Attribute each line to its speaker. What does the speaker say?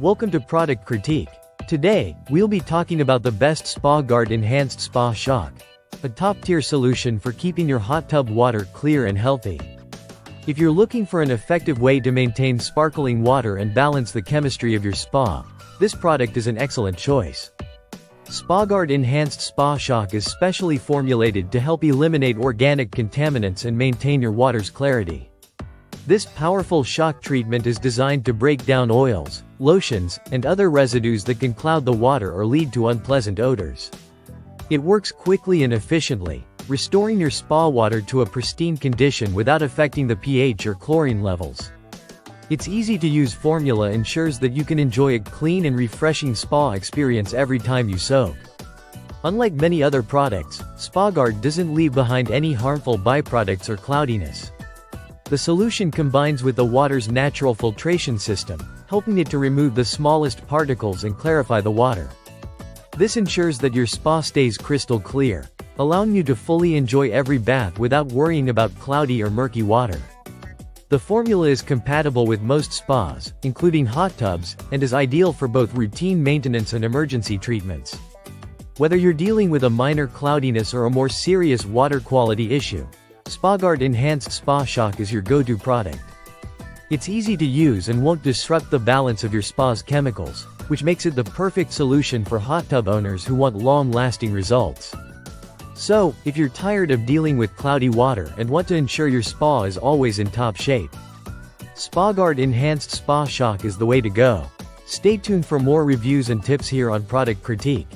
Speaker 1: Welcome to Product Critique. Today, we'll be talking about the best SpaGuard Enhanced Spa Shock, a top-tier solution for keeping your hot tub water clear and healthy. If you're looking for an effective way to maintain sparkling water and balance the chemistry of your spa, this product is an excellent choice. SpaGuard Enhanced Spa Shock is specially formulated to help eliminate organic contaminants and maintain your water's clarity. This powerful shock treatment is designed to break down oils, lotions, and other residues that can cloud the water or lead to unpleasant odors. It works quickly and efficiently, restoring your spa water to a pristine condition without affecting the pH or chlorine levels. Its easy-to-use formula ensures that you can enjoy a clean and refreshing spa experience every time you soak. Unlike many other products, SpaGuard doesn't leave behind any harmful byproducts or cloudiness. The solution combines with the water's natural filtration system, helping it to remove the smallest particles and clarify the water. This ensures that your spa stays crystal clear, allowing you to fully enjoy every bath without worrying about cloudy or murky water. The formula is compatible with most spas, including hot tubs, and is ideal for both routine maintenance and emergency treatments. Whether you're dealing with a minor cloudiness or a more serious water quality issue, SpaGuard Enhanced Spa Shock is your go-to product. It's easy to use and won't disrupt the balance of your spa's chemicals, which makes it the perfect solution for hot tub owners who want long-lasting results. So, if you're tired of dealing with cloudy water and want to ensure your spa is always in top shape, SpaGuard Enhanced Spa Shock is the way to go. Stay tuned for more reviews and tips here on Product Critique.